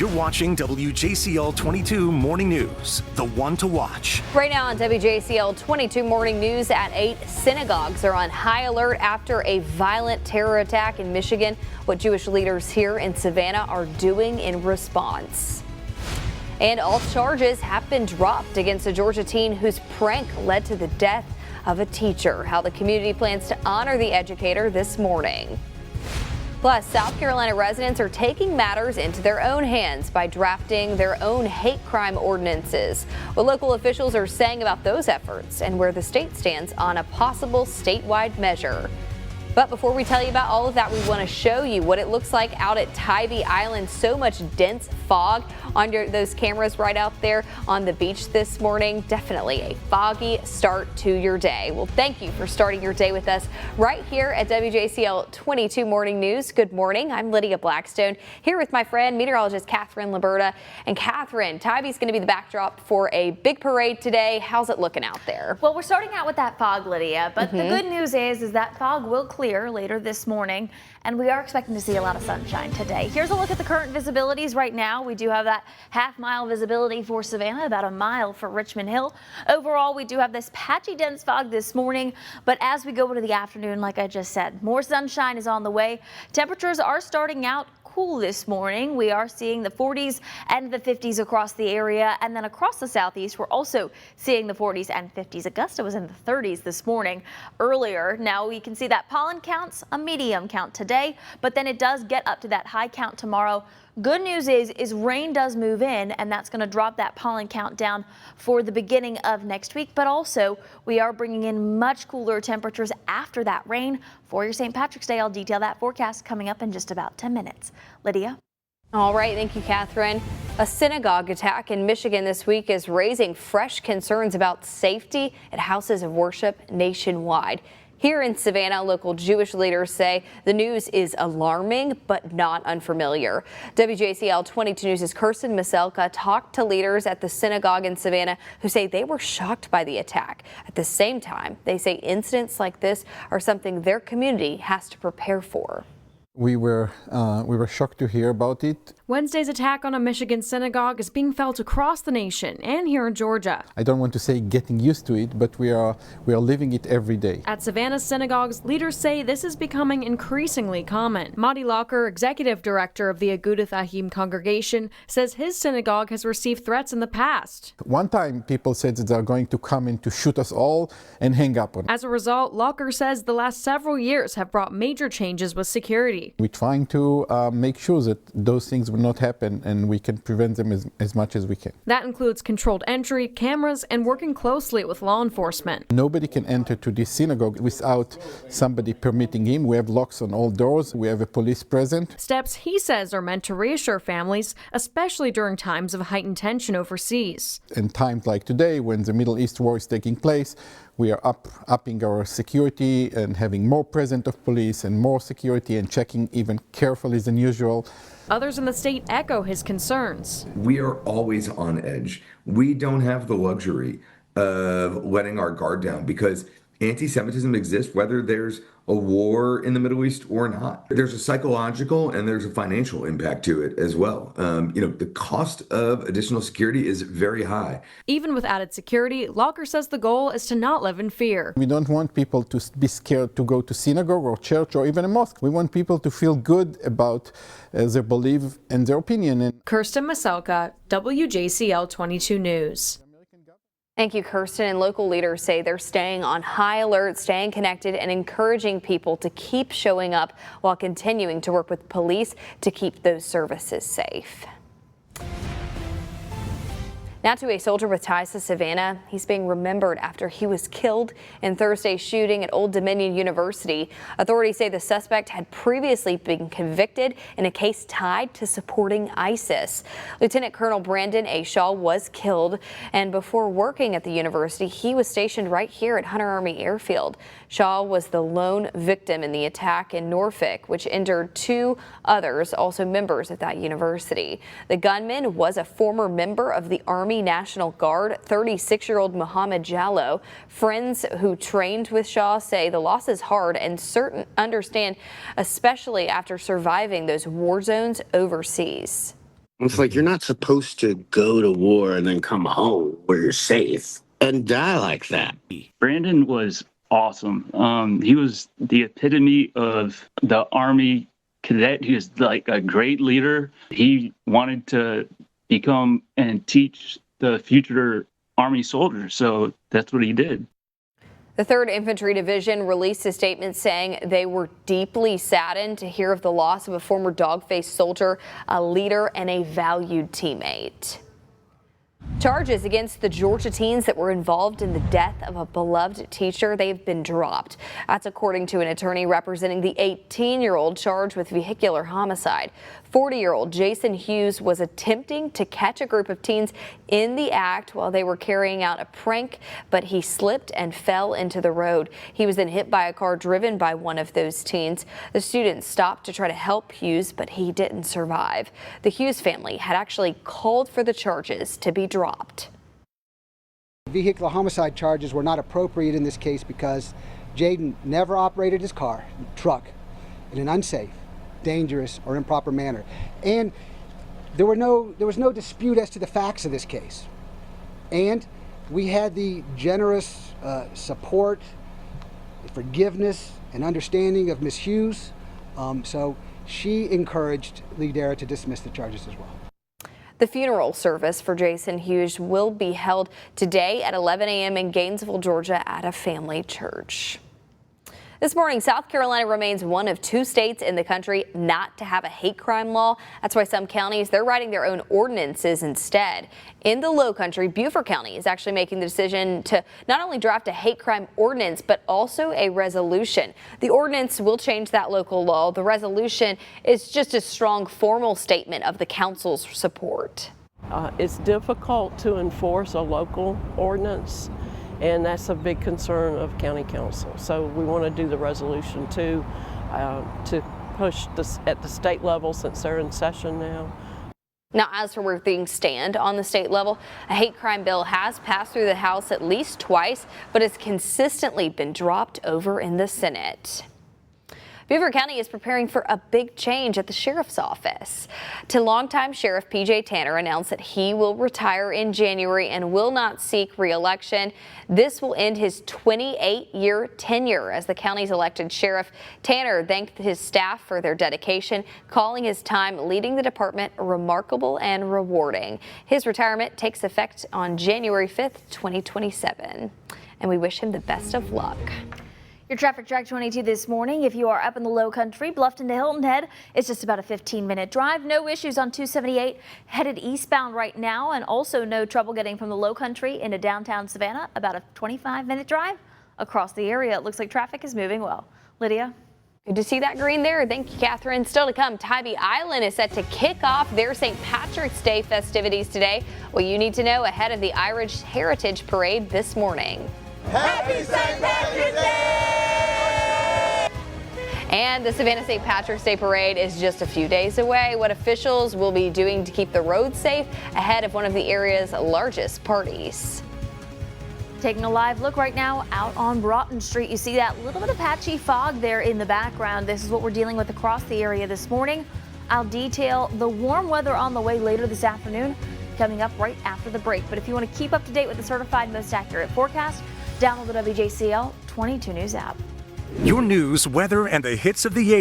You're watching WJCL 22 Morning News, the one to watch. Right now on WJCL 22 Morning News at 8, synagogues are on high alert after a violent terror attack in Michigan. What Jewish leaders here in Savannah are doing in response. And all charges have been dropped against a Georgia teen whose prank led to the death of a teacher. How the community plans to honor the educator this morning. Plus, South Carolina residents are taking matters into their own hands by drafting their own hate crime ordinances. What local officials are saying about those efforts and where the state stands on a possible statewide measure. But before we tell you about all of that, we want to show you what it looks like out at Tybee Island. So much dense fog on those cameras right out there on the beach this morning. Definitely a foggy start to your day. Well, thank you for starting your day with us right here at WJCL 22 Morning News. Good morning. I'm Lydia Blackstone here with my friend meteorologist Catherine Liberta. And Catherine, Tybee's going to be the backdrop for a big parade today. How's it looking out there? Well, we're starting out with that fog, Lydia, but the good news is that fog will clear later this morning, and we are expecting to see a lot of sunshine today. Here's a look at the current visibilities right now. We do have that half-mile visibility for Savannah, about a mile for Richmond Hill. Overall, we do have this patchy dense fog this morning, but as we go into the afternoon, like I just said, more sunshine is on the way. Temperatures are starting out cool this morning. We are seeing the 40s and the 50s across the area, and then across the southeast we're also seeing the 40s and 50s. Augusta was in the 30s this morning earlier. Now we can see that pollen counts a medium count today, but then it does get up to that high count tomorrow. Good news is rain does move in, and that's going to drop that pollen count down for the beginning of next week. But also, we are bringing in much cooler temperatures after that rain. For your St. Patrick's Day, I'll detail that forecast coming up in just about 10 minutes. Lydia? All right, thank you, Catherine. A synagogue attack in Michigan this week is raising fresh concerns about safety at houses of worship nationwide. Here in Savannah, local Jewish leaders say the news is alarming but not unfamiliar. WJCL 22 News' Kirsten Maselka talked to leaders at the synagogue in Savannah who say they were shocked by the attack. At the same time, they say incidents like this are something their community has to prepare for. We were shocked to hear about it. Wednesday's attack on a Michigan synagogue is being felt across the nation and here in Georgia. I don't want to say getting used to it, but we are living it every day. At Savannah's synagogues, leaders say this is becoming increasingly common. Madi Locker, executive director of the Agudath Ahim congregation, says his synagogue has received threats in the past. One time people said that they're going to come in to shoot us all and hang up on us. As a result, Locker says the last several years have brought major changes with security. We're trying to make sure that those things will not happen and we can prevent them as much as we can. That includes controlled entry, cameras, and working closely with law enforcement. Nobody can enter to this synagogue without somebody permitting him. We have locks on all doors. We have a police present. Steps he says are meant to reassure families, especially during times of heightened tension overseas. In times like today, when the Middle East war is taking place, we are upping our security and having more presence of police and more security and checking even carefully than usual. Others in the state echo his concerns. We are always on edge. We don't have the luxury of letting our guard down because anti-Semitism exists whether there's a war in the Middle East or not. There's a psychological and there's a financial impact to it as well. The cost of additional security is very high. Even with added security, Locker says the goal is to not live in fear. We don't want people to be scared to go to synagogue or church or even a mosque. We want people to feel good about their belief and their opinion. Kirsten Maselka, WJCL 22 News. Thank you, Kirsten. And local leaders say they're staying on high alert, staying connected, and encouraging people to keep showing up while continuing to work with police to keep those services safe. Now to a soldier with ties to Savannah. He's being remembered after he was killed in Thursday's shooting at Old Dominion University. Authorities say the suspect had previously been convicted in a case tied to supporting ISIS. Lieutenant Colonel Brandon A. Shaw was killed, and before working at the university, he was stationed right here at Hunter Army Airfield. Shaw was the lone victim in the attack in Norfolk, which injured two others, also members at that university. The gunman was a former member of the Army National Guard, 36-year-old Muhammad Jallo. Friends who trained with Shaw say the loss is hard and certain understand, especially after surviving those war zones overseas. It's like you're not supposed to go to war and then come home where you're safe and die like that. Brandon was awesome. He was the epitome of the Army cadet. He was like a great leader. He wanted to become and teach the future Army soldiers, so that's what he did. The 3rd Infantry Division released a statement saying they were deeply saddened to hear of the loss of a former dog-faced soldier, a leader, and a valued teammate. Charges against the Georgia teens that were involved in the death of a beloved teacher, they've been dropped. That's according to an attorney representing the 18-year-old charged with vehicular homicide. 40-year-old Jason Hughes was attempting to catch a group of teens in the act while they were carrying out a prank, but he slipped and fell into the road. He was then hit by a car driven by one of those teens. The students stopped to try to help Hughes, but he didn't survive. The Hughes family had actually called for the charges to be dropped. Vehicular homicide charges were not appropriate in this case because Jaden never operated his car, truck, in an unsafe, dangerous, or improper manner. And there was no dispute as to the facts of this case. And we had the generous support, forgiveness, and understanding of Ms. Hughes. So she encouraged Lee Dara to dismiss the charges as well. The funeral service for Jason Hughes will be held today at 11 a.m. in Gainesville, Georgia at a family church. This morning, South Carolina remains one of 2 states in the country not to have a hate crime law. That's why some counties, they're writing their own ordinances instead. In the Low Country, Beaufort County is actually making the decision to not only draft a hate crime ordinance, but also a resolution. The ordinance will change that local law. The resolution is just a strong formal statement of the council's support. It's difficult to enforce a local ordinance, and that's a big concern of county council. So we want to do the resolution too, to push this at the state level since they're in session now. Now, as for where things stand on the state level, a hate crime bill has passed through the House at least twice, but has consistently been dropped over in the Senate. Beaufort County is preparing for a big change at the sheriff's office. Longtime Sheriff P.J. Tanner announced that he will retire in January and will not seek re-election. This will end his 28-year tenure as the county's elected sheriff. Tanner thanked his staff for their dedication, calling his time leading the department remarkable and rewarding. His retirement takes effect on January 5th, 2027. And we wish him the best of luck. Your traffic track 22 this morning. If you are up in the Low Country, Bluffton to Hilton Head, it's just about a 15-minute drive. No issues on 278 headed eastbound right now, and also no trouble getting from the Low Country into downtown Savannah. About a 25-minute drive across the area. It looks like traffic is moving well. Lydia? Good to see that green there. Thank you, Catherine. Still to come, Tybee Island is set to kick off their St. Patrick's Day festivities today. What you need to know ahead of the Irish Heritage Parade this morning. Happy St. Patrick's Day! And the Savannah St. Patrick's Day Parade is just a few days away. What officials will be doing to keep the roads safe ahead of one of the area's largest parties. Taking a live look right now out on Broughton Street. You see that little bit of patchy fog there in the background. This is what we're dealing with across the area this morning. I'll detail the warm weather on the way later this afternoon, coming up right after the break. But if you want to keep up to date with the certified most accurate forecast, download the WJCL 22 News app. Your news, weather, and the hits of the 80s.